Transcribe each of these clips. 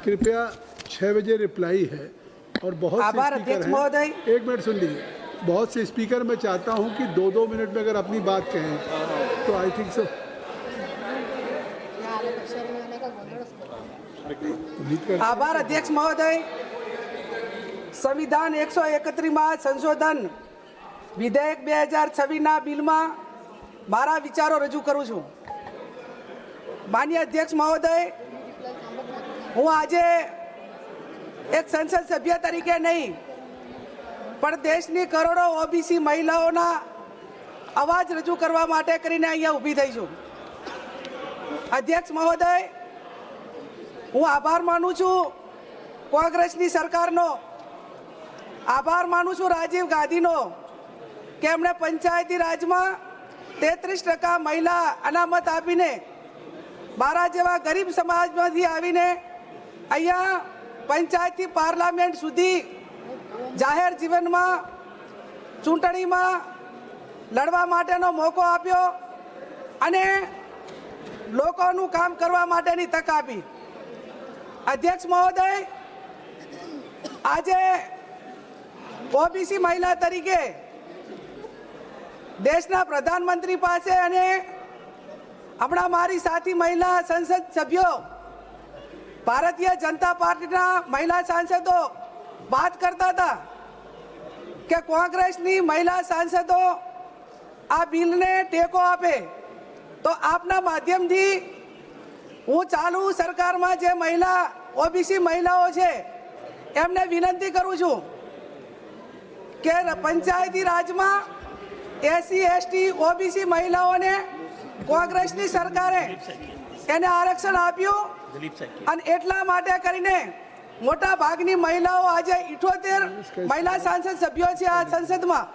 कृपया 6 बजे रिप्लाई है और बहुत आभार से अध्यक्ष स्पीकर महोदय। हैं, एक मिनट सुन लीजिए, बहुत से स्पीकर मैं चाहता हूं कि 2-2 मिनट में अगर अपनी बात कहें तो आई थिंक सो आभार अध्यक्ष महोदय। संविधान 131 માં સંશોધન વિધેયક 2026 ના બિલમાં મારા વિચારો રજૂ કરું છું। માનનીય અધ્યક્ષ મહોદય, હું આજે એક સંસદ સભ્ય તરીકે નહીં પણ દેશની કરોડો ઓબીસી મહિલાઓના અવાજ રજૂ કરવા માટે કરીને અહીંયા ઊભી થઈ છું। અધ્યક્ષ મહોદય, હું આભાર માનું છું કોંગ્રેસની સરકારનો, આભાર માનું છું રાજીવ ગાંધીનો કે એમણે પંચાયતી રાજમાં 33% મહિલા અનામત આપીને મારા જેવા ગરીબ સમાજમાંથી આવીને અહીંયા પંચાયતથી પાર્લામેન્ટ સુધી જાહેર જીવનમાં ચૂંટણીમાં લડવા માટેનો મોકો આપ્યો અને લોકોનું કામ કરવા માટેની તક આપી। अध्यक्ष महोदय, आज ओबीसी महिला तरीके देशना प्रधानमंत्री पासे अने हमणा मारी साथी महिला संसद सभ्यों भारतीय जनता पार्टीना महिला सांसदों बात करता था कि कांग्रेसनी महिला सांसदों आ बिल ने टेको आपे। तो आपना माध्यम थी हूँ चालू सरकार में जे महिला ओबीसी महिलाओं है एमने विनंती करूँ छूँ के पंचायती राज में एससी एसटी ओबीसी महिलाओं ने कांग्रेस की सरकारे एने आरक्षण आप्યું અને એટલા માટે કરીને મોટા ભાગની મહિલાઓ આજે 78 મહિલા સાંસદ સભ્યો છે આ સંસદમાં,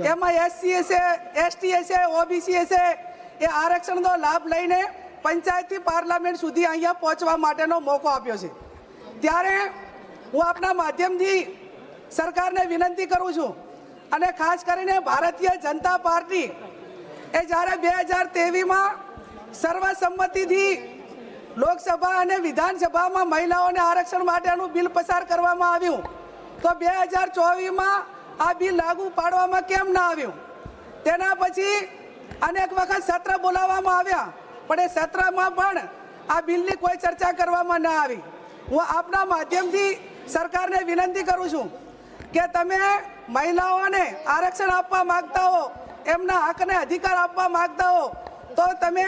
એમાં એસસી હશે, એસટી હશે, ઓબીસી હશે, એ આરક્ષણનો લાભ લઈને પંચાયતથી પાર્લામેન્ટ સુધી અહીંયા પહોંચવા માટેનો મોકો આપ્યો છે। ત્યારે હું આપના માધ્યમથી સરકારને વિનંતી કરું છું અને ખાસ કરીને ભારતીય જનતા પાર્ટી એ જ્યારે 2023માં સર્વસંમતિથી લોકસભા અને વિધાનસભામાં મહિલાઓને આરક્ષણ માટેનું બિલ પસાર કરવામાં આવ્યું, તો 2024માં આ બિલ લાગુ પાડવામાં કેમ ના આવ્યું? તેના પછી અનેક વખત સત્ર બોલાવવામાં આવ્યા પણ એ સત્રમાં પણ આ બિલની કોઈ ચર્ચા કરવામાં ના આવી। હું આપના માધ્યમથી સરકારને વિનંતી કરું છું કે તમે મહિલાઓને આરક્ષણ આપવા માંગતા હો, એમના હકને અધિકાર આપવા માંગતા હો, તો તમે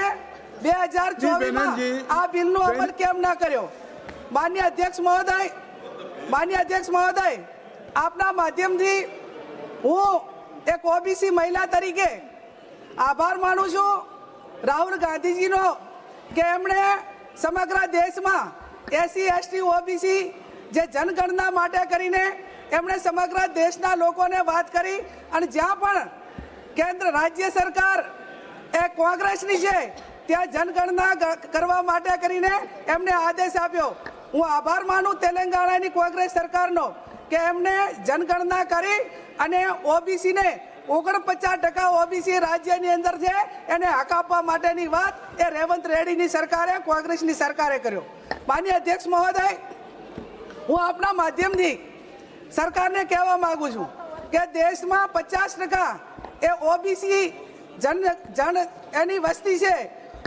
2024માં આ બિલનો અમલ કેમ ના કર્યો? માનનીય અધ્યક્ષ મહોદય, આપના માધ્યમથી હું એક ઓબીસી મહિલા તરીકે આભાર માનું છું રાહુલ ગાંધીજીનો કે એમણે સમગ્ર દેશમાં એસસી એસટી ઓબીસી જે જનગણના માટે કરીને એમણે સમગ્ર દેશના લોકોને વાત કરી અને જ્યાં પણ કેન્દ્ર રાજ્ય સરકાર એ કોંગ્રેસની છે ત્યાં જનગણના કરવા માટે કરીને એમને આદેશ આપ્યો। હું આભાર માનું તેલંગાણાની કોંગ્રેસ સરકારનો કે એમને જનગણના કરી અને ઓબીસીને 49% ओबीसी राज्यनी अंदर है एने हक आपवा माटेनी वात ए रेवंत रेड्डीनी सरकारे कांग्रेसनी सरकारे कर्यो। माननीय अध्यक्ष महोदय, हूँ आपना माध्यमथी सरकारने कहेवा मांगू छूं के देश में 50% ए ओबीसी जन एनी वस्ती है,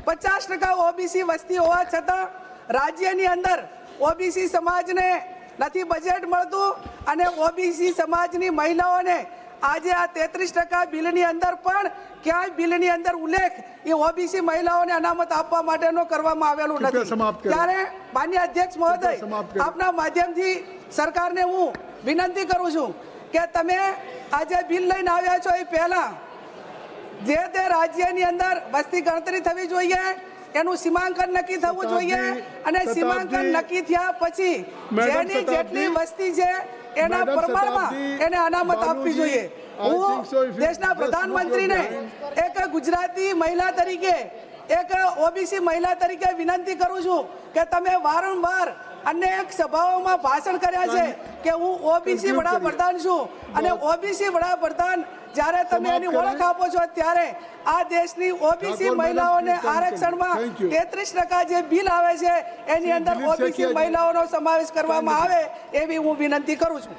50% ओबीसी वस्ती होवा छतां राज्यनी अंदर ओबीसी समाज ने नहीं बजेट मळतुं अने ओबीसी समाजनी महिलाओने आज आ 33% बिलनी अंदर पण क्या बिलनी अंदर उल्लेख ये ओबीसी महिलाओं ने अनामत आपवा माटेनो करवामां आवेलुं नथी। त्यारे माननीय अध्यक्ष महोदय, आपना माध्यमथी सरकारने हूँ विनंती करूँ छूं के तमे आज बिल लईने आव्या छो ए पहेला जे ते राज्यनी अंदर वस्ती गणतरी थवी जोईए, एनुं सीमांकन नक्की थवुं जोईए અને सीमांकन नक्की थया पछी जेनी जेटली वस्ती छे एना प्रमाणमां एने अनामत आपवी जोईए। હું દેશના પ્રધાનમંત્રીને એક ગુજરાતી મહિલા તરીકે, એક ઓબીસી મહિલા તરીકે વિનંતી કરું છું કે તમે વારંવાર અનેક સભાઓમાં ભાષણ કર્યા છે કે હું ઓબીસી વડાપ્રધાન છું અને ઓબીસી વડાપ્રધાન જ્યારે તમે સમાપ્ત એની કરેं. ઓળખ આપો છો ત્યારે આ દેશની ઓબીસી ઠાકોર મહિલાઓને મેડમ, આરક્ષણમાં Thank you. 33% જે બિલ આવે છે એની અંદર દિલીપ ઓબીસી શેખિયા, મહિલાઓનો સમાવેશ કરવામાં આવે એવી હું વિનંતી કરું છું.